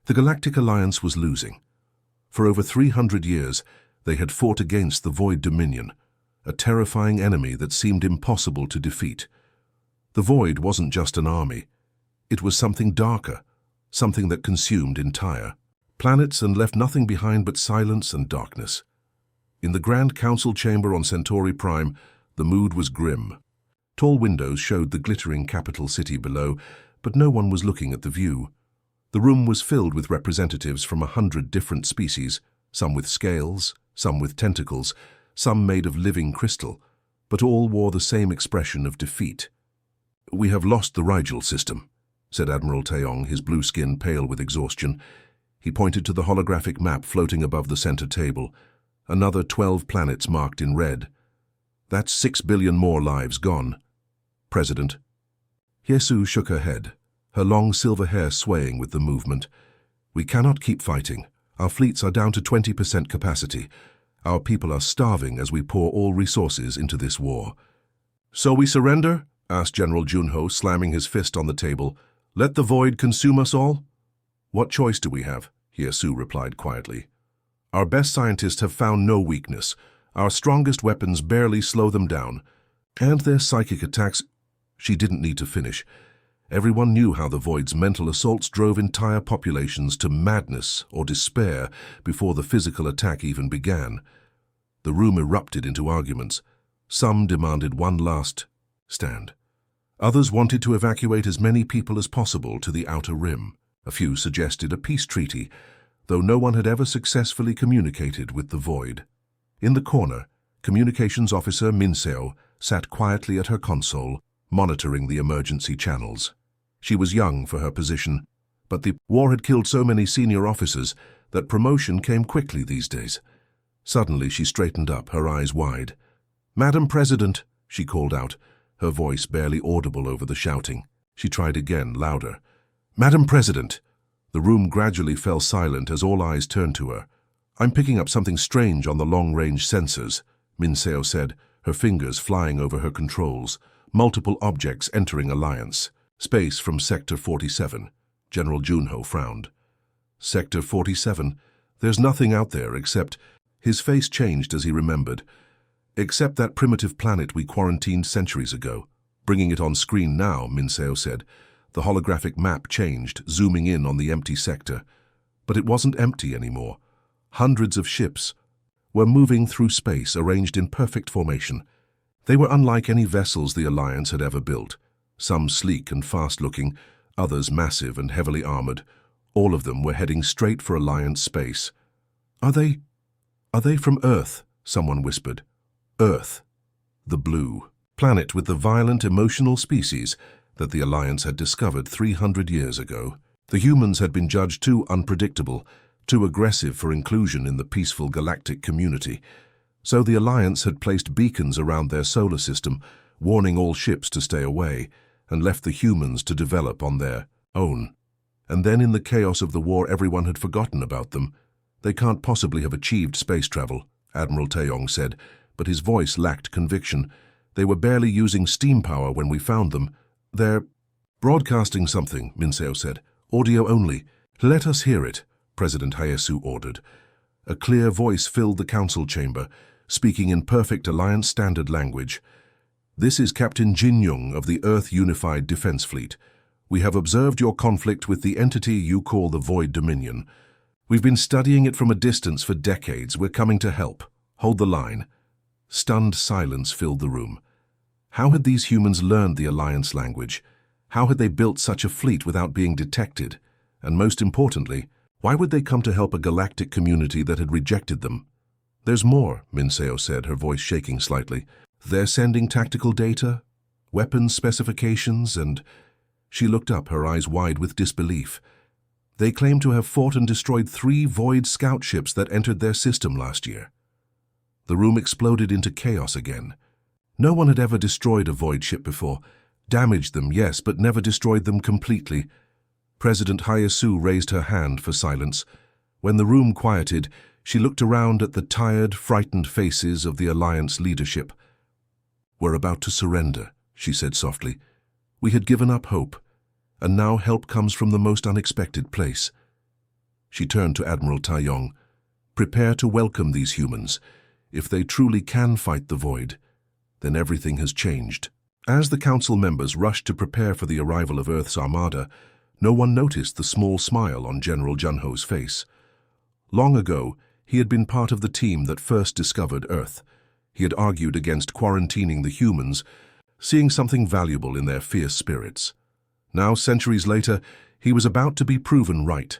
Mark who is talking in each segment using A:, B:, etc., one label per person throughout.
A: The Galactic Alliance was losing. For over 300 years, they had fought against the Void Dominion, a terrifying enemy that seemed impossible to defeat. The Void wasn't just an army. It was something darker, something that consumed entire planets and left nothing behind but silence and darkness. In the Grand Council chamber on Centauri Prime, the mood was grim. Tall windows showed the glittering capital city below, but no one was looking at the view. The room was filled with representatives from 100 different species, some with scales, some with tentacles, some made of living crystal, but all wore the same expression of defeat. "We have lost the Rigel system," said Admiral Taeyong, his blue skin pale with exhaustion. He pointed to the holographic map floating above the center table. Another 12 planets marked in red. "That's 6 billion more lives gone." "President." Hyesu shook her head, her long silver hair swaying with the movement. "We cannot keep fighting. Our fleets are down to 20% capacity. Our people are starving as we pour all resources into this war." "So we surrender?" asked General Junho, slamming his fist on the table. "Let the void consume us all?" "What choice do we have?" Hyesu replied quietly. "Our best scientists have found no weakness. Our strongest weapons barely slow them down. And their psychic attacks—" She didn't need to finish. Everyone knew how the Void's mental assaults drove entire populations to madness or despair before the physical attack even began. The room erupted into arguments. Some demanded one last stand. Others wanted to evacuate as many people as possible to the outer rim. A few suggested a peace treaty, though no one had ever successfully communicated with the Void. In the corner, Communications Officer Minseo sat quietly at her console, monitoring the emergency channels. She was young for her position, but the war had killed so many senior officers that promotion came quickly these days. Suddenly she straightened up, her eyes wide. "Madam President," she called out, her voice barely audible over the shouting. She tried again, louder. "Madam President!" The room gradually fell silent as all eyes turned to her. "I'm picking up something strange on the long-range sensors," Minseo said, her fingers flying over her controls. "Multiple objects entering Alliance. Space from Sector 47. General Junho frowned. "Sector 47? There's nothing out there except—" His face changed as he remembered. "Except that primitive planet we quarantined centuries ago. Bringing it on screen now," Minseo said. The holographic map changed, zooming in on the empty sector. But it wasn't empty anymore. Hundreds of ships were moving through space, arranged in perfect formation. They were unlike any vessels the Alliance had ever built. Some sleek and fast-looking, others massive and heavily armored. All of them were heading straight for Alliance space. Are they from Earth?" someone whispered. "Earth. The blue planet with the violent, emotional species that the Alliance had discovered 300 years ago. The humans had been judged too unpredictable, too aggressive for inclusion in the peaceful galactic community. So the Alliance had placed beacons around their solar system, warning all ships to stay away, and left the humans to develop on their own. And then in the chaos of the war, everyone had forgotten about them. "They can't possibly have achieved space travel," Admiral Taeyong said, but his voice lacked conviction. "They were barely using steam power when we found them. They're broadcasting something," Minseo said. "Audio only. Let us hear it," President Hyesu ordered. A clear voice filled the council chamber, speaking in perfect Alliance standard language. "This is Captain Jin Young of the Earth Unified Defense Fleet. We have observed your conflict with the entity you call the Void Dominion. We've been studying it from a distance for decades. We're coming to help. Hold the line." Stunned silence filled the room. How had these humans learned the Alliance language? How had they built such a fleet without being detected? And most importantly, why would they come to help a galactic community that had rejected them? "There's more," Minseo said, her voice shaking slightly. "They're sending tactical data, weapons specifications, and—" She looked up, her eyes wide with disbelief. "They claim to have fought and destroyed 3 Void scout ships that entered their system last year." The room exploded into chaos again. No one had ever destroyed a Void ship before. Damaged them, yes, but never destroyed them completely. President Hyesu raised her hand for silence. When the room quieted, she looked around at the tired, frightened faces of the Alliance leadership. "We're about to surrender," she said softly. "We had given up hope, and now help comes from the most unexpected place." She turned to Admiral Taeyong. "Prepare to welcome these humans. If they truly can fight the void, then everything has changed." As the council members rushed to prepare for the arrival of Earth's armada, no one noticed the small smile on General Junho's face. Long ago, he had been part of the team that first discovered Earth. He had argued against quarantining the humans, seeing something valuable in their fierce spirits. Now, centuries later, he was about to be proven right.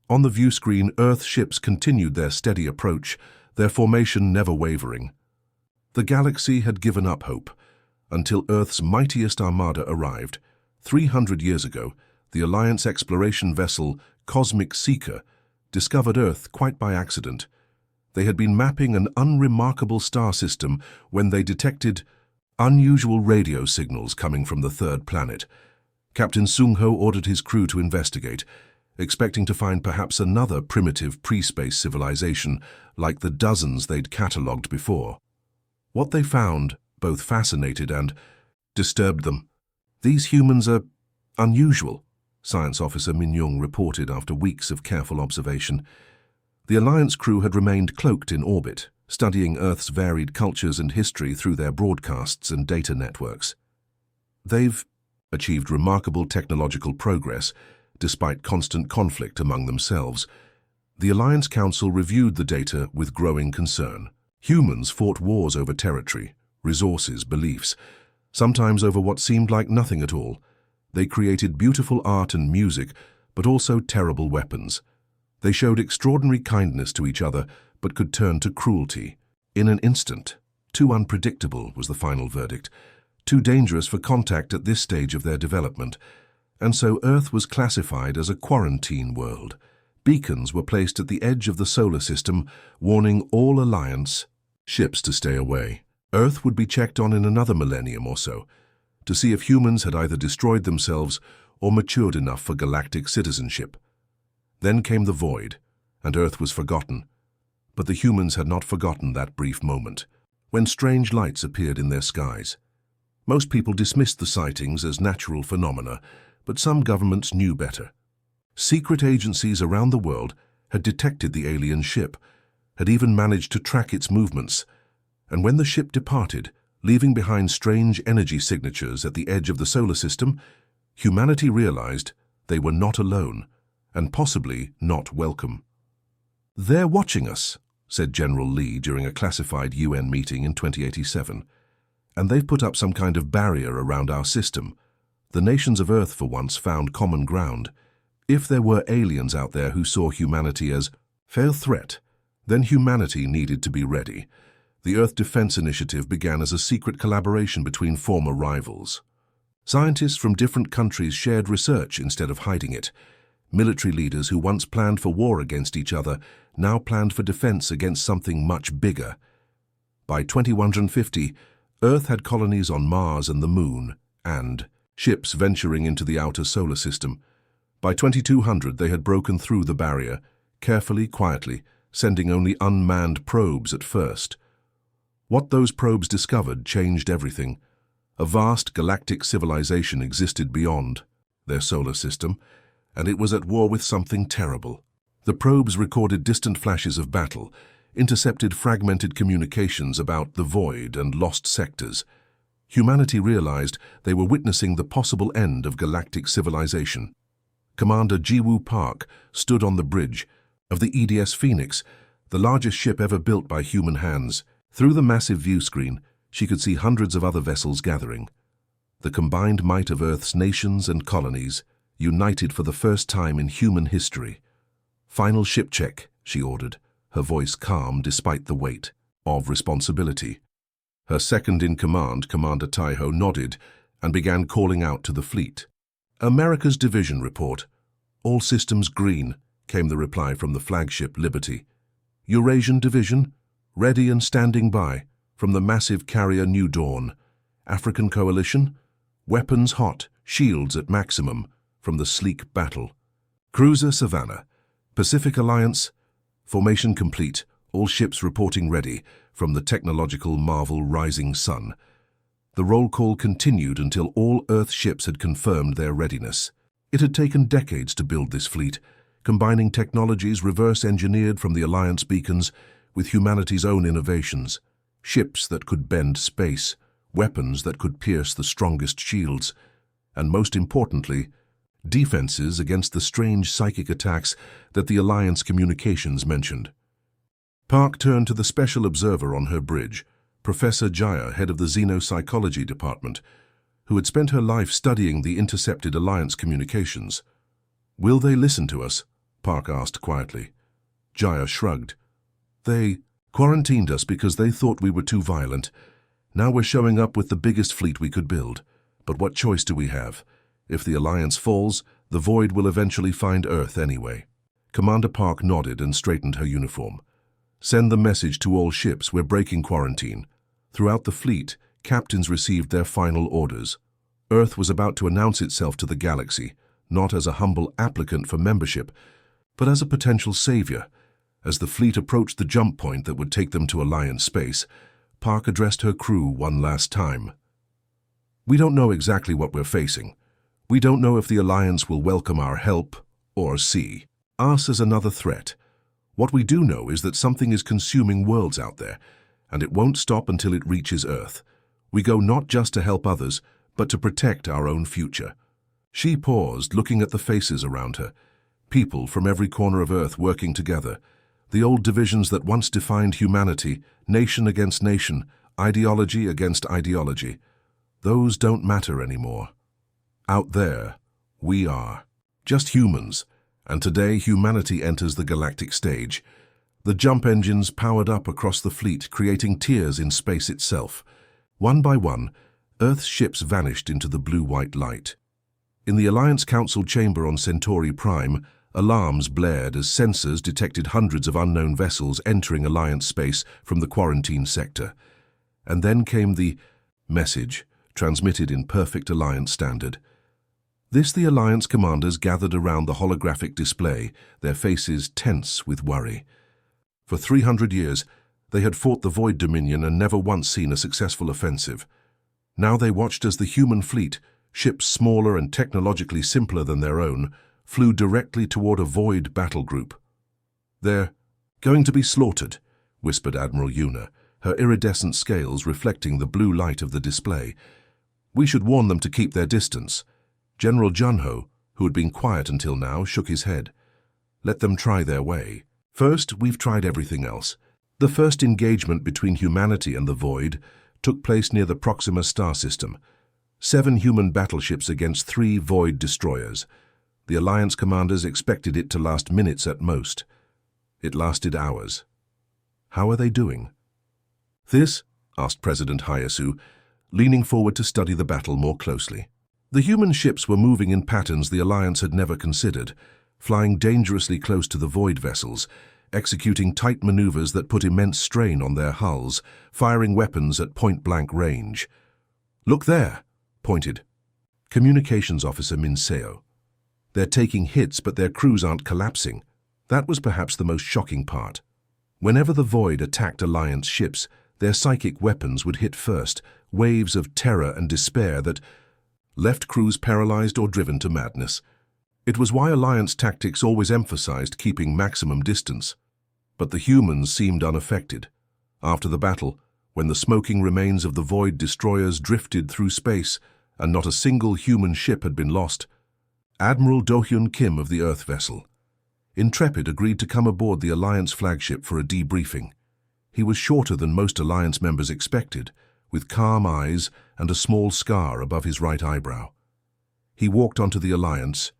A: On the view screen, Earth ships continued their steady approach, their formation never wavering. The galaxy had given up hope, until Earth's mightiest armada arrived. 300 years ago, the Alliance exploration vessel Cosmic Seeker discovered Earth quite by accident. They had been mapping an unremarkable star system when they detected unusual radio signals coming from the third planet. Captain Sung Ho ordered his crew to investigate, expecting to find perhaps another primitive pre-space civilization like the dozens they'd catalogued before. What they found both fascinated and disturbed them. "These humans are unusual," Science Officer Min Young reported after weeks of careful observation. The Alliance crew had remained cloaked in orbit, studying Earth's varied cultures and history through their broadcasts and data networks. They've achieved remarkable technological progress, despite constant conflict among themselves. The Alliance Council reviewed the data with growing concern. Humans fought wars over territory, resources, beliefs, sometimes over what seemed like nothing at all. They created beautiful art and music, but also terrible weapons. They showed extraordinary kindness to each other, but could turn to cruelty. In an instant. Too unpredictable was the final verdict. Too dangerous for contact at this stage of their development. And so Earth was classified as a quarantine world. Beacons were placed at the edge of the solar system, warning all Alliance ships to stay away. Earth would be checked on in another millennium or so, to see if humans had either destroyed themselves or matured enough for galactic citizenship. Then came the void, and Earth was forgotten. But the humans had not forgotten that brief moment, when strange lights appeared in their skies. Most people dismissed the sightings as natural phenomena, but some governments knew better. Secret agencies around the world had detected the alien ship, had even managed to track its movements. And when the ship departed, leaving behind strange energy signatures at the edge of the solar system, humanity realized they were not alone, and possibly not welcome. "They're watching us," said General Lee during a classified UN meeting in 2087. "And they've put up some kind of barrier around our system. The nations of Earth for once found common ground. If there were aliens out there who saw humanity as a threat, then humanity needed to be ready." The Earth Defense Initiative began as a secret collaboration between former rivals. Scientists from different countries shared research instead of hiding it. Military leaders who once planned for war against each other now planned for defense against something much bigger. By 2150, Earth had colonies on Mars and the Moon, and ships venturing into the outer solar system. By 2200, they had broken through the barrier, carefully, quietly, sending only unmanned probes at first. What those probes discovered changed everything. A vast galactic civilization existed beyond their solar system, and it was at war with something terrible. The probes recorded distant flashes of battle, intercepted fragmented communications about the void and lost sectors. Humanity realized they were witnessing the possible end of galactic civilization. Commander Jiwoo Park stood on the bridge of the EDS Phoenix, the largest ship ever built by human hands. Through the massive view screen, she could see hundreds of other vessels gathering. The combined might of Earth's nations and colonies, united for the first time in human history. "Final ship check," she ordered, her voice calm despite the weight of responsibility. Her second-in-command, Commander Taiho, nodded and began calling out to the fleet. "America's division report. All systems green," came the reply from the flagship Liberty. "Eurasian division? Ready and standing by," from the massive carrier New Dawn. "African coalition? Weapons hot, shields at maximum," from the sleek Battle. "Cruiser Savannah. Pacific Alliance? Formation complete, all ships reporting ready," from the technological marvel Rising Sun. The roll call continued until all Earth ships had confirmed their readiness. It had taken decades to build this fleet, combining technologies reverse-engineered from the Alliance beacons with humanity's own innovations. Ships that could bend space, weapons that could pierce the strongest shields, and most importantly, defenses against the strange psychic attacks that the Alliance communications mentioned. Park turned to the special observer on her bridge, Professor Jaya, head of the Xenopsychology Department, who had spent her life studying the intercepted Alliance communications. "Will they listen to us?" Park asked quietly. Jaya shrugged. "They quarantined us because they thought we were too violent. Now we're showing up with the biggest fleet we could build. But what choice do we have? If the Alliance falls, the Void will eventually find Earth anyway." Commander Park nodded and straightened her uniform. "Send the message to all ships, we're breaking quarantine." Throughout the fleet, captains received their final orders. Earth was about to announce itself to the galaxy, not as a humble applicant for membership, but as a potential savior. As the fleet approached the jump point that would take them to Alliance space, Park addressed her crew one last time. "We don't know exactly what we're facing. We don't know if the Alliance will welcome our help or see us as another threat. What we do know is that something is consuming worlds out there, and it won't stop until it reaches Earth. We go not just to help others, but to protect our own future." She paused, looking at the faces around her. People from every corner of Earth working together. The old divisions that once defined humanity, nation against nation, ideology against ideology. Those don't matter anymore. Out there, we are just humans, and today humanity enters the galactic stage. The jump engines powered up across the fleet, creating tears in space itself. One by one, Earth's ships vanished into the blue-white light. In the Alliance Council chamber on Centauri Prime, alarms blared as sensors detected hundreds of unknown vessels entering Alliance space from the quarantine sector. And then came the message, transmitted in perfect Alliance standard. The Alliance commanders gathered around the holographic display, their faces tense with worry. For 300 years, they had fought the Void Dominion and never once seen a successful offensive. Now they watched as the human fleet, ships smaller and technologically simpler than their own, flew directly toward a Void battle group. "They're going to be slaughtered," whispered Admiral Yuna, her iridescent scales reflecting the blue light of the display. "We should warn them to keep their distance." General Junho, who had been quiet until now, shook his head. "Let them try their way. First, we've tried everything else." The first engagement between humanity and the Void took place near the Proxima star system. 7 human battleships against 3 Void destroyers. The Alliance commanders expected it to last minutes at most. It lasted hours. "How are they doing?" "This?" asked President Hayasu, leaning forward to study the battle more closely. The human ships were moving in patterns the Alliance had never considered, flying dangerously close to the Void vessels, executing tight maneuvers that put immense strain on their hulls, firing weapons at point-blank range. "Look there," pointed Communications Officer Minseo. "They're taking hits, but their crews aren't collapsing." That was perhaps the most shocking part. Whenever the Void attacked Alliance ships, their psychic weapons would hit first, waves of terror and despair that left crews paralyzed or driven to madness. It was why Alliance tactics always emphasized keeping maximum distance. But the humans seemed unaffected. After the battle, when the smoking remains of the Void destroyers drifted through space and not a single human ship had been lost, Admiral Do-hyun Kim of the Earth vessel, Intrepid, agreed to come aboard the Alliance flagship for a debriefing. He was shorter than most Alliance members expected, with calm eyes and a small scar above his right eyebrow. He walked onto the Alliance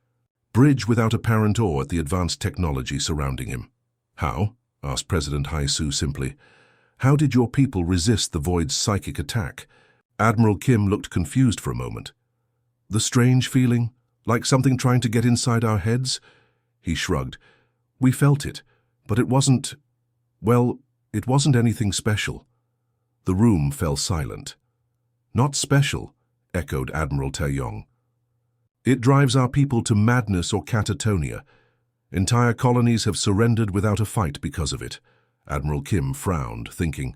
A: bridge without apparent awe at the advanced technology surrounding him. "How?" asked President Hayasu simply. "How did your people resist the Void's psychic attack?" Admiral Kim looked confused for a moment. "The strange feeling, like something trying to get inside our heads?" He shrugged. "We felt it, but it wasn't anything special." The room fell silent. "Not special," echoed Admiral Taeyong. "It drives our people to madness or catatonia. Entire colonies have surrendered without a fight because of it." Admiral Kim frowned, thinking,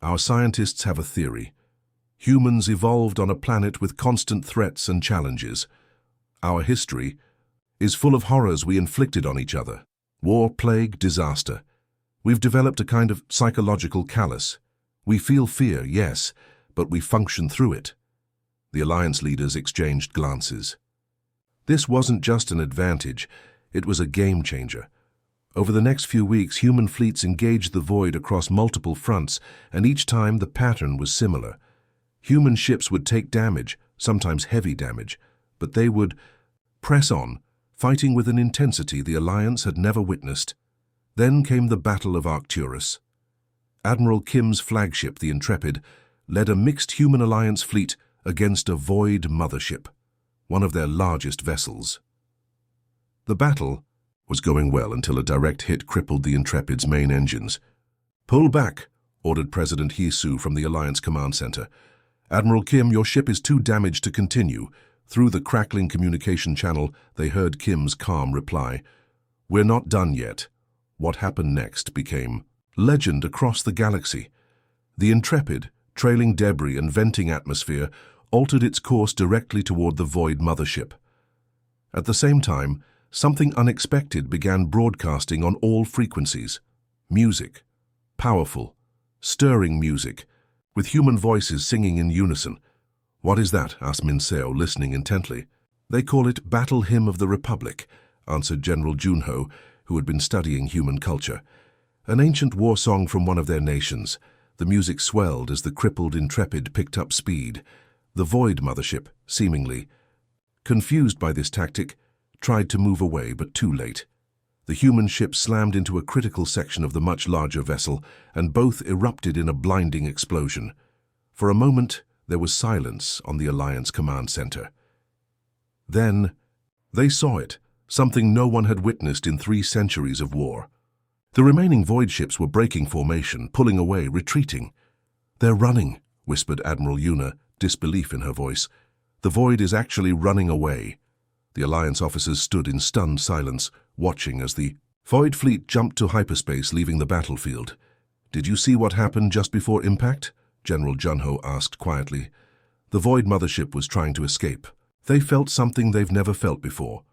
A: "Our scientists have a theory. Humans evolved on a planet with constant threats and challenges. Our history, is full of horrors we inflicted on each other. War, plague, disaster. We've developed a kind of psychological callus. We feel fear, yes, but we function through it. The Alliance leaders exchanged glances. This wasn't just an advantage, it was a game changer. Over the next few weeks, human fleets engaged the Void across multiple fronts, and each time the pattern was similar. Human ships would take damage, sometimes heavy damage, but they would press on, fighting with an intensity the Alliance had never witnessed. Then came the Battle of Arcturus. Admiral Kim's flagship, the Intrepid, led a mixed human Alliance fleet against a Void mothership, one of their largest vessels. The battle was going well until a direct hit crippled the Intrepid's main engines. "Pull back," ordered President Hee-Soo from the Alliance Command Center. "Admiral Kim, your ship is too damaged to continue." Through the crackling communication channel, they heard Kim's calm reply, "We're not done yet." What happened next became legend across the galaxy. The Intrepid, trailing debris and venting atmosphere, altered its course directly toward the Void mothership. At the same time, something unexpected began broadcasting on all frequencies. Music. Powerful, stirring music, with human voices singing in unison. "What is that?" asked Minseo, listening intently. "They call it Battle Hymn of the Republic," answered General Junho, who had been studying human culture. "An ancient war song from one of their nations." The music swelled as the crippled Intrepid picked up speed. The Void mothership, seemingly confused by this tactic, tried to move away, but too late. The human ship slammed into a critical section of the much larger vessel, and both erupted in a blinding explosion. For a moment, there was silence on the Alliance Command Center. Then, they saw it, something no one had witnessed in 3 centuries of war. The remaining Void ships were breaking formation, pulling away, retreating. "They're running," whispered Admiral Yuna, disbelief in her voice. "The Void is actually running away." The Alliance officers stood in stunned silence, watching as the Void fleet jumped to hyperspace, leaving the battlefield. "Did you see what happened just before impact?" General Junho asked quietly. The Void mothership was trying to escape. They felt something they've never felt before.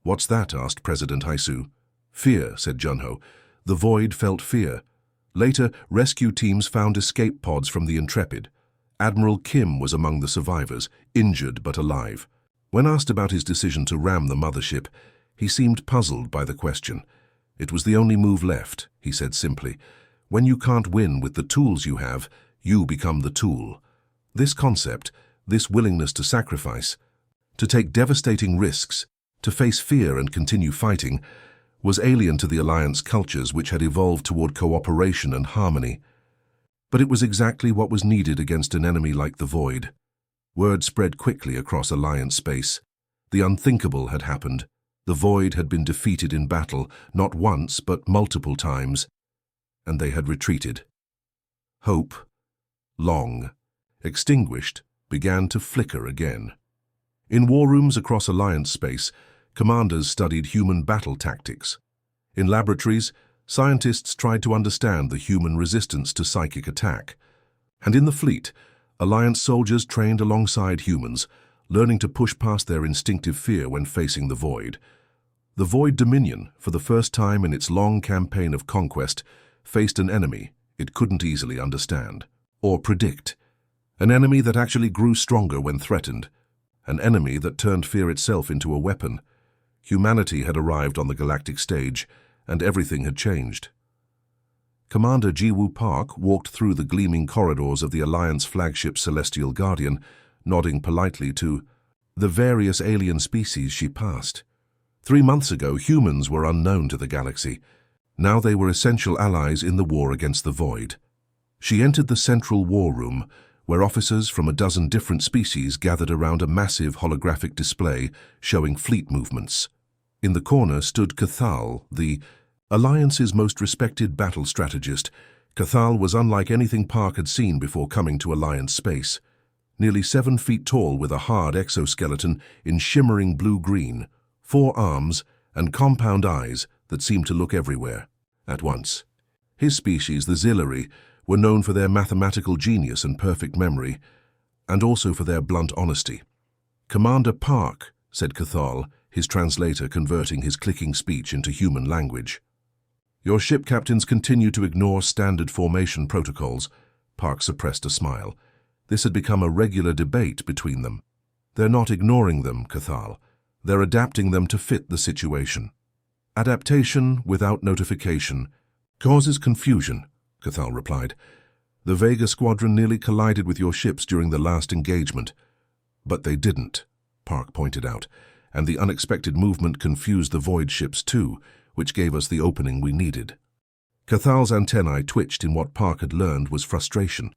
A: "What's that?" asked President Hee-Soo. "Fear," said Junho. The Void felt fear. Later, rescue teams found escape pods from the Intrepid. Admiral Kim was among the survivors, injured but alive. When asked about his decision to ram the mothership, he seemed puzzled by the question. "It was the only move left," he said simply. "When you can't win with the tools you have, you become the tool." This concept, this willingness to sacrifice, to take devastating risks, to face fear and continue fighting, was alien to the Alliance cultures which had evolved toward cooperation and harmony. But it was exactly what was needed against an enemy like the Void. Word spread quickly across Alliance space. The unthinkable had happened. The Void had been defeated in battle, not once but multiple times, and they had retreated. Hope, long extinguished, began to flicker again. In war rooms across Alliance space, commanders studied human battle tactics. In laboratories, scientists tried to understand the human resistance to psychic attack. And in the fleet, Alliance soldiers trained alongside humans, learning to push past their instinctive fear when facing the Void. The Void Dominion, for the first time in its long campaign of conquest, faced an enemy it couldn't easily understand or predict. An enemy that actually grew stronger when threatened. An enemy that turned fear itself into a weapon. Humanity had arrived on the galactic stage, and everything had changed. Commander Jiwoo Park walked through the gleaming corridors of the Alliance flagship Celestial Guardian, nodding politely to the various alien species she passed. 3 months ago, humans were unknown to the galaxy. Now they were essential allies in the war against the Void. She entered the central war room, where officers from a dozen different species gathered around a massive holographic display showing fleet movements. In the corner stood Cathal, the Alliance's most respected battle strategist. Cathal was unlike anything Park had seen before coming to Alliance space. Nearly 7 feet tall with a hard exoskeleton in shimmering blue-green, 4 arms, and compound eyes that seemed to look everywhere at once. His species, the Zillari, were known for their mathematical genius and perfect memory, and also for their blunt honesty. "Commander Park," said Cathal, his translator converting his clicking speech into human language. "Your ship captains continue to ignore standard formation protocols." Park suppressed a smile. This had become a regular debate between them. "They're not ignoring them, Cathal. They're adapting them to fit the situation. Adaptation without notification causes confusion," Cathal replied. "The Vega squadron nearly collided with your ships during the last engagement." "But they didn't," Park pointed out, "and the unexpected movement confused the Void ships too, which gave us the opening we needed." Cathal's antennae twitched in what Park had learned was frustration.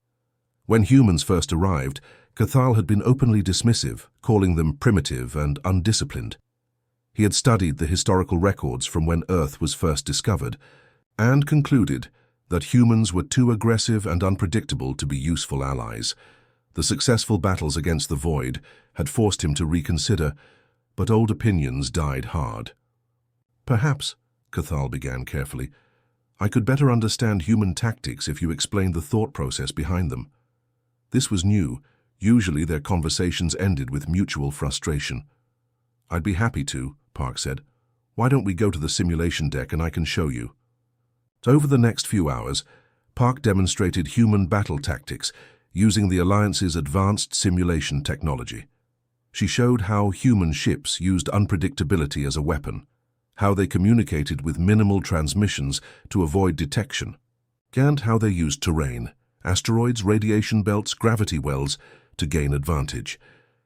A: When humans first arrived, Cathal had been openly dismissive, calling them primitive and undisciplined. He had studied the historical records from when Earth was first discovered, and concluded that humans were too aggressive and unpredictable to be useful allies. The successful battles against the Void had forced him to reconsider, but old opinions died hard. "Perhaps," Cathal began carefully, "I could better understand human tactics if you explained the thought process behind them." This was new. Usually their conversations ended with mutual frustration. "I'd be happy to," Park said. "Why don't we go to the simulation deck and I can show you?" Over the next few hours, Park demonstrated human battle tactics using the Alliance's advanced simulation technology. She showed how human ships used unpredictability as a weapon, how they communicated with minimal transmissions to avoid detection, and how they used terrain, asteroids, radiation belts, gravity wells, to gain advantage.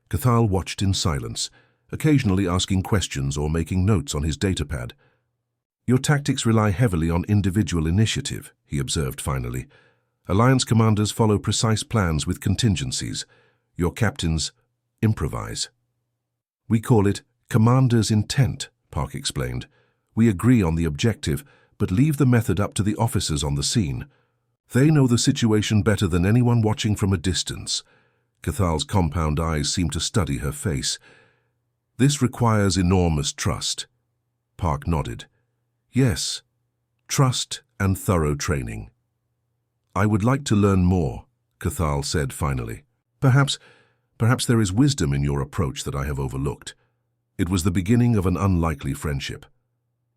A: Cathal watched in silence, occasionally asking questions or making notes on his datapad. "Your tactics rely heavily on individual initiative," he observed finally. "Alliance commanders follow precise plans with contingencies. Your captains improvise." "We call it commander's intent," Park explained. "We agree on the objective, but leave the method up to the officers on the scene. They know the situation better than anyone watching from a distance." Cathal's compound eyes seemed to study her face. "This requires enormous trust." Park nodded. "Yes, trust and thorough training." "I would like to learn more," Cathal said finally. Perhaps there is wisdom in your approach that I have overlooked." It was the beginning of an unlikely friendship.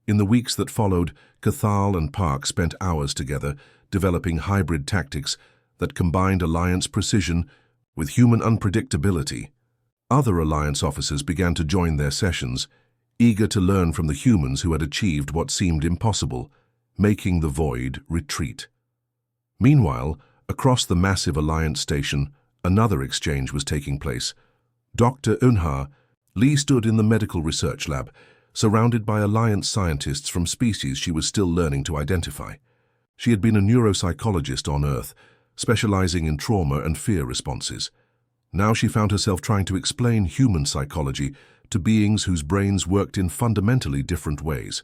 A: In the weeks that followed, Cathal and Park spent hours together, developing hybrid tactics that combined Alliance precision with human unpredictability. Other Alliance officers began to join their sessions, eager to learn from the humans who had achieved what seemed impossible, making the Void retreat. Meanwhile, across the massive Alliance station, another exchange was taking place. Dr. Unha Lee stood in the medical research lab, surrounded by Alliance scientists from species she was still learning to identify. She had been a neuropsychologist on Earth, specializing in trauma and fear responses. Now she found herself trying to explain human psychology to beings whose brains worked in fundamentally different ways.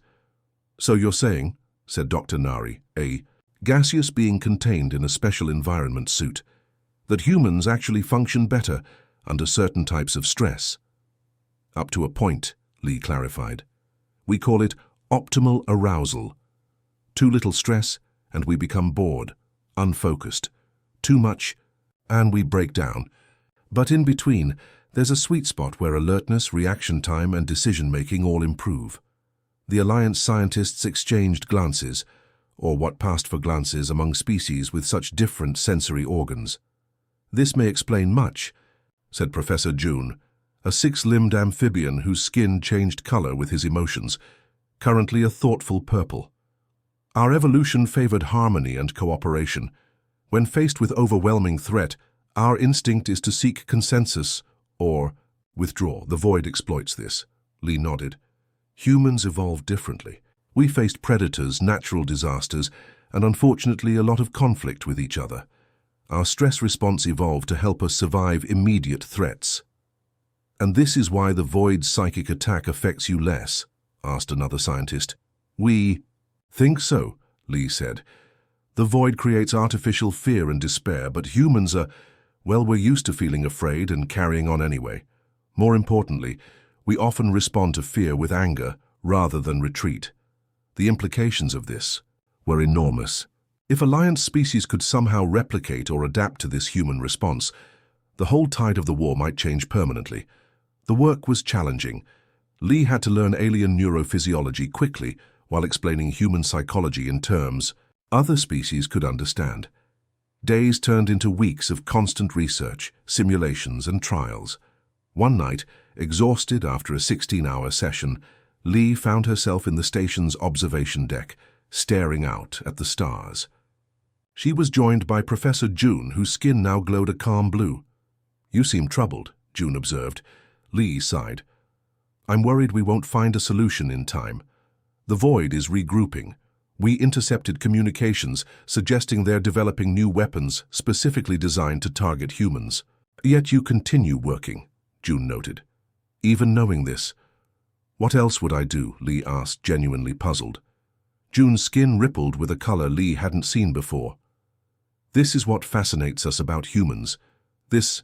A: "So you're saying," said Dr. Nari, a gaseous being contained in a special environment suit, "that humans actually function better under certain types of stress?" "Up to a point," Lee clarified. "We call it optimal arousal. Too little stress, and we become bored, unfocused. Too much, and we break down. But in between, there's a sweet spot where alertness, reaction time, and decision-making all improve." The Alliance scientists exchanged glances, or what passed for glances among species with such different sensory organs. "This may explain much," said Professor June, a six-limbed amphibian whose skin changed color with his emotions, currently a thoughtful purple. "Our evolution favored harmony and cooperation. When faced with overwhelming threat, our instinct is to seek consensus or withdraw. The Void exploits this." Lee nodded. "Humans evolved differently. We faced predators, natural disasters, and unfortunately a lot of conflict with each other. Our stress response evolved to help us survive immediate threats." "And this is why the Void's psychic attack affects you less?" asked another scientist. "We think so," Lee said. "The Void creates artificial fear and despair, but humans are, well, we're used to feeling afraid and carrying on anyway. More importantly, we often respond to fear with anger rather than retreat. The implications of this were enormous. If Alliance species could somehow replicate or adapt to this human response, the whole tide of the war might change permanently. The work was challenging, Lee had to learn alien neurophysiology quickly while explaining human psychology in terms other species could understand. Days turned into weeks of constant research, simulations, and trials. One night, exhausted after a 16-hour session, Lee found herself in the station's observation deck, staring out at the stars. She was joined by Professor June, whose skin now glowed a calm blue. "You seem troubled," June observed. Lee sighed. "I'm worried we won't find a solution in time. The Void is regrouping. We intercepted communications suggesting they're developing new weapons specifically designed to target humans. Yet you continue working," June noted. "Even knowing this." "What else would I do?" Lee asked, genuinely puzzled. June's skin rippled with a color Lee hadn't seen before. "This is what fascinates us about humans. This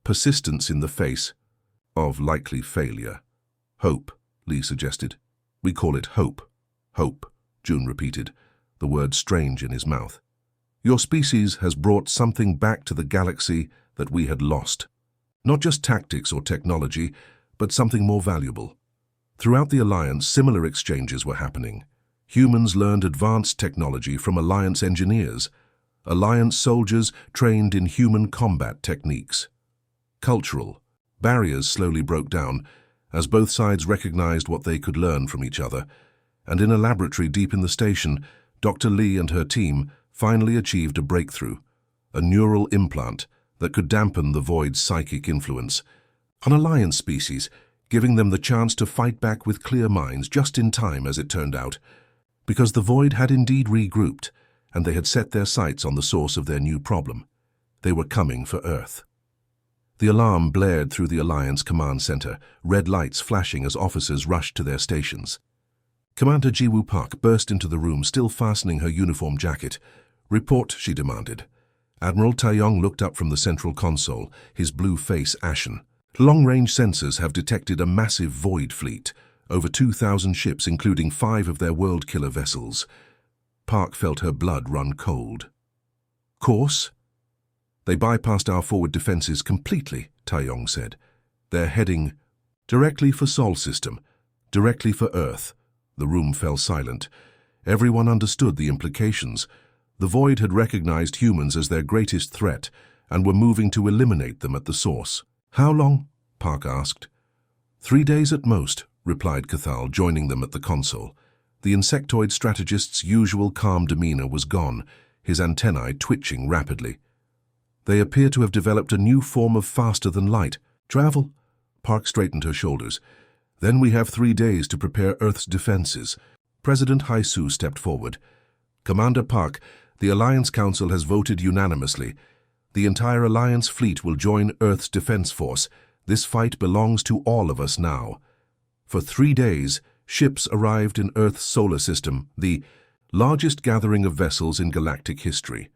A: persistence in the face of likely failure." "Hope," Lee suggested. "We call it hope." "Hope," June repeated, the word strange in his mouth. "Your species has brought something back to the galaxy that we had lost. Not just tactics or technology, but something more valuable. Throughout the Alliance, similar exchanges were happening. Humans learned advanced technology from Alliance engineers. Alliance soldiers trained in human combat techniques. Cultural barriers slowly broke down as both sides recognized what they could learn from each other, and in a laboratory deep in the station, Dr. Lee and her team finally achieved a breakthrough, a neural implant that could dampen the Void's psychic influence on Alliance species, giving them the chance to fight back with clear minds just in time, as it turned out, because the Void had indeed regrouped, and they had set their sights on the source of their new problem. They were coming for Earth. The alarm blared through the Alliance command center, red lights flashing as officers rushed to their stations. Commander Jiwoo Park burst into the room, still fastening her uniform jacket. "Report," she demanded. Admiral Taeyong looked up from the central console, his blue face ashen. "Long-range sensors have detected a massive Void fleet, over 2,000 ships, including 5 of their world-killer vessels." Park felt her blood run cold. "Course?" "They bypassed our forward defenses completely," Taeyong said. "They're heading directly for Sol system, directly for Earth." The room fell silent. Everyone understood the implications. The Void had recognized humans as their greatest threat and were moving to eliminate them at the source. "How long?" Park asked. 3 days at most," replied Cathal, joining them at the console. The insectoid strategist's usual calm demeanor was gone, his antennae twitching rapidly. "They appear to have developed a new form of faster-than-light travel." Park straightened her shoulders. "Then we have 3 days to prepare Earth's defenses." President Haisu stepped forward. "Commander Park, the Alliance Council has voted unanimously. The entire Alliance fleet will join Earth's defense force. This fight belongs to all of us now." For 3 days, ships arrived in Earth's solar system, the largest gathering of vessels in galactic history.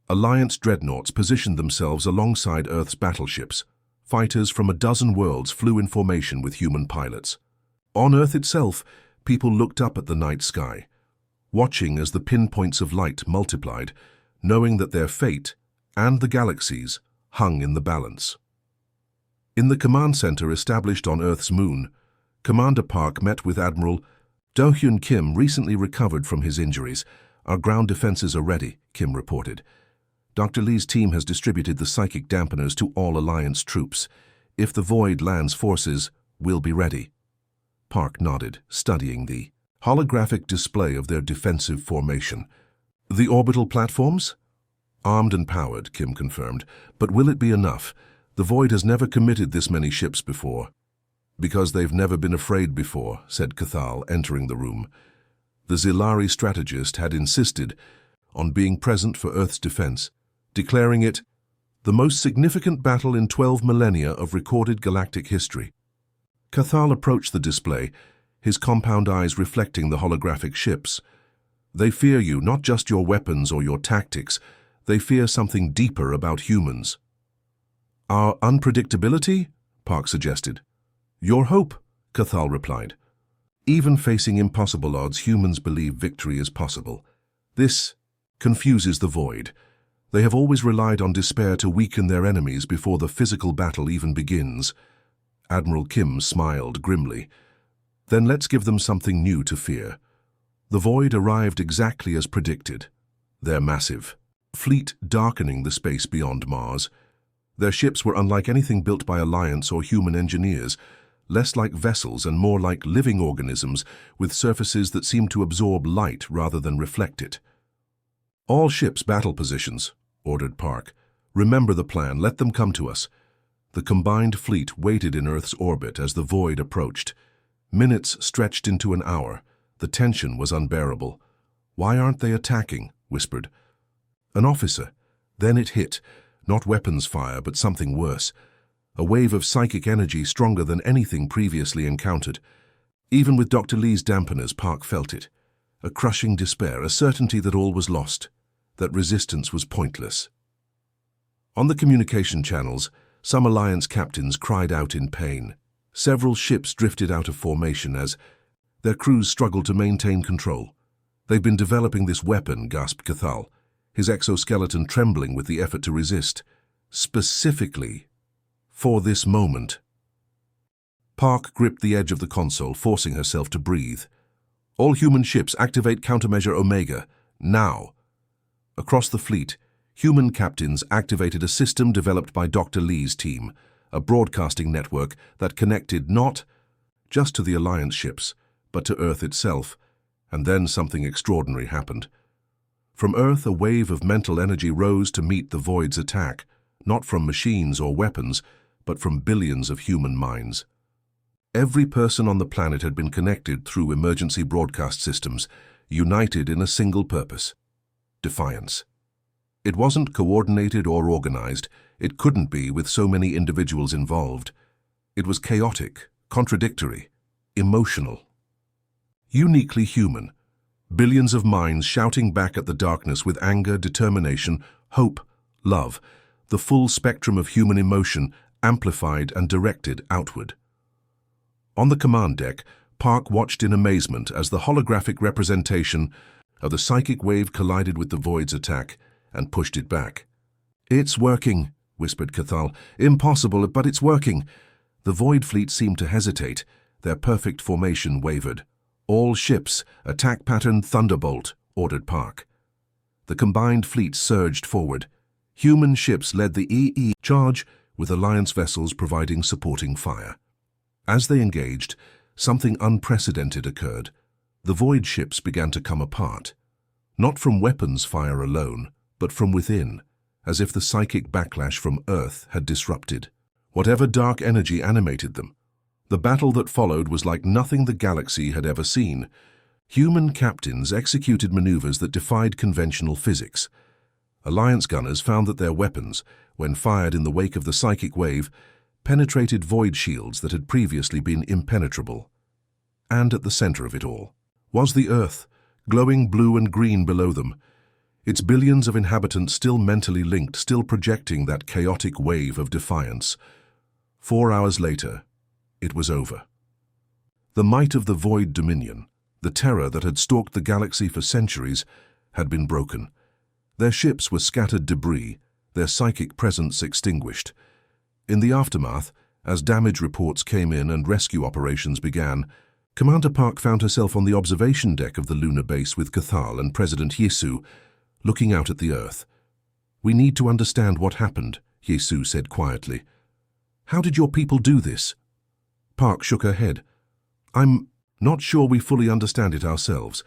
A: Alliance dreadnoughts positioned themselves alongside Earth's battleships. Fighters from a dozen worlds flew in formation with human pilots. On Earth itself, people looked up at the night sky, watching as the pinpoints of light multiplied, knowing that their fate and the galaxy's hung in the balance. In the command center established on Earth's moon, Commander Park met with Admiral Do-hyun Kim, recently recovered from his injuries. "Our ground defenses are ready," Kim reported. "Dr. Lee's team has distributed the psychic dampeners to all Alliance troops. If the Void lands forces, we'll be ready." Park nodded, studying the holographic display of their defensive formation. "The orbital platforms?" "Armed and powered," Kim confirmed. "But will it be enough? The Void has never committed this many ships before." "Because they've never been afraid before," said Cathal, entering the room. The Zilari strategist had insisted on being present for Earth's defense, declaring it the most significant battle in 12 millennia of recorded galactic history. Cathal approached the display, his compound eyes reflecting the holographic ships. "They fear you, not just your weapons or your tactics. They fear something deeper about humans." "Our unpredictability?" Park suggested. "Your hope," Cathal replied. "Even facing impossible odds, humans believe victory is possible. This confuses the Void. They have always relied on despair to weaken their enemies before the physical battle even begins." Admiral Kim smiled grimly. Then let's give them something new to fear. The Void arrived exactly as predicted. Their massive fleet darkening the space beyond Mars. Their ships were unlike anything built by Alliance or human engineers, less like vessels and more like living organisms with surfaces that seemed to absorb light rather than reflect it. "All ships battle positions," ordered Park. "Remember the plan, let them come to us." The combined fleet waited in Earth's orbit as the Void approached. Minutes stretched into an hour. The tension was unbearable. "Why aren't they attacking?" whispered an officer. Then it hit, not weapons fire, but something worse. A wave of psychic energy stronger than anything previously encountered. Even with Dr. Lee's dampeners, Park felt it. A crushing despair, a certainty that all was lost, that resistance was pointless. On the communication channels, some Alliance captains cried out in pain. Several ships drifted out of formation as their crews struggled to maintain control. "They've been developing this weapon," gasped Cathal, his exoskeleton trembling with the effort to resist. "Specifically for this moment." Park gripped the edge of the console, forcing herself to breathe. "All human ships activate countermeasure Omega, now." Across the fleet, human captains activated a system developed by Dr. Lee's team, a broadcasting network that connected not just to the Alliance ships, but to Earth itself. And then something extraordinary happened. From Earth, a wave of mental energy rose to meet the Void's attack, not from machines or weapons, but from billions of human minds. Every person on the planet had been connected through emergency broadcast systems, united in a single purpose: defiance. It wasn't coordinated or organized. It couldn't be with so many individuals involved. It was chaotic, contradictory, emotional. Uniquely human. Billions of minds shouting back at the darkness with anger, determination, hope, love, the full spectrum of human emotion amplified and directed outward. On the command deck, Park watched in amazement as the holographic representation of the psychic wave collided with the Void's attack and pushed it back. "It's working," whispered Cathal. "Impossible, but it's working." The Void fleet seemed to hesitate. Their perfect formation wavered. "All ships, attack pattern Thunderbolt," ordered Park. The combined fleet surged forward. Human ships led the EE charge, with Alliance vessels providing supporting fire. As they engaged, something unprecedented occurred. The Void ships began to come apart. Not from weapons fire alone, but from within, as if the psychic backlash from Earth had disrupted whatever dark energy animated them. The battle that followed was like nothing the galaxy had ever seen. Human captains executed maneuvers that defied conventional physics. Alliance gunners found that their weapons, when fired in the wake of the psychic wave, penetrated void shields that had previously been impenetrable. And at the center of it all was the Earth, glowing blue and green below them, its billions of inhabitants still mentally linked, still projecting that chaotic wave of defiance. 4 hours later, it was over. The might of the Void Dominion, the terror that had stalked the galaxy for centuries, had been broken. Their ships were scattered debris, their psychic presence extinguished. In the aftermath, as damage reports came in and rescue operations began, Commander Park found herself on the observation deck of the lunar base with Cathal and President Yesu, looking out at the Earth. "We need to understand what happened," Yesu said quietly. "How did your people do this?" Park shook her head. "I'm not sure we fully understand it ourselves.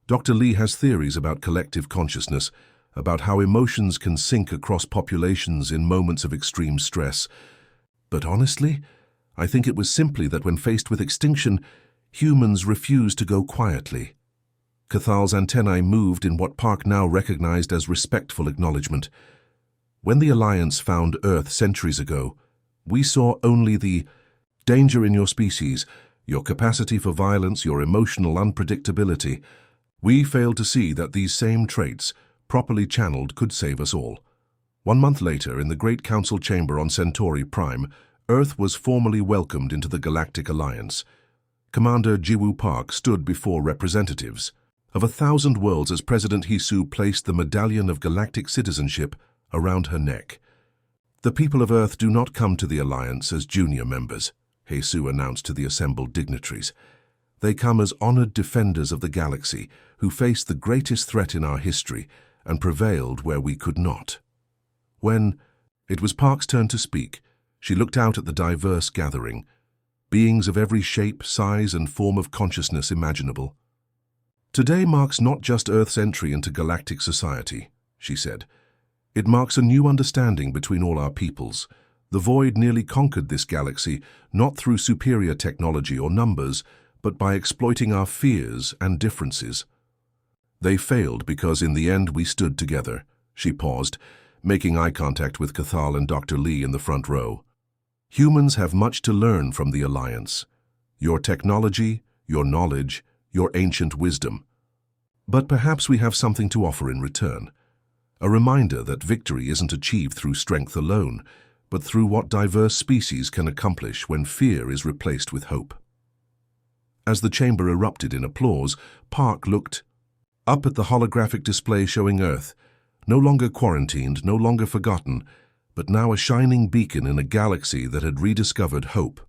A: Dr. Lee has theories about collective consciousness, about how emotions can sync across populations in moments of extreme stress. But honestly, I think it was simply that when faced with extinction, humans refused to go quietly." Cathal's antennae moved in what Park now recognized as respectful acknowledgement. "When the Alliance found Earth centuries ago, we saw only the danger in your species, your capacity for violence, your emotional unpredictability. We failed to see that these same traits, properly channeled, could save us all." 1 month later, in the Great Council Chamber on Centauri Prime, Earth was formally welcomed into the Galactic Alliance. Commander Jiwoo Park stood before representatives of 1,000 worlds as President Hesu placed the Medallion of Galactic Citizenship around her neck. "The people of Earth do not come to the Alliance as junior members," Hesu announced to the assembled dignitaries. They come as honored defenders of the galaxy who faced the greatest threat in our history and prevailed where we could not. When it was Park's turn to speak, she looked out at the diverse gathering, beings of every shape, size, and form of consciousness imaginable. Today marks not just Earth's entry into galactic society, she said. It marks a new understanding between all our peoples. The Void nearly conquered this galaxy, not through superior technology or numbers, but by exploiting our fears and differences. They failed because in the end we stood together. She paused, making eye contact with Cathal and Dr. Lee in the front row. Humans have much to learn from the Alliance. Your technology, your knowledge, your ancient wisdom. But perhaps we have something to offer in return. A reminder that victory isn't achieved through strength alone, but through what diverse species can accomplish when fear is replaced with hope. As the chamber erupted in applause, Park looked up at the holographic display showing Earth, no longer quarantined, no longer forgotten, but now a shining beacon in a galaxy that had rediscovered hope.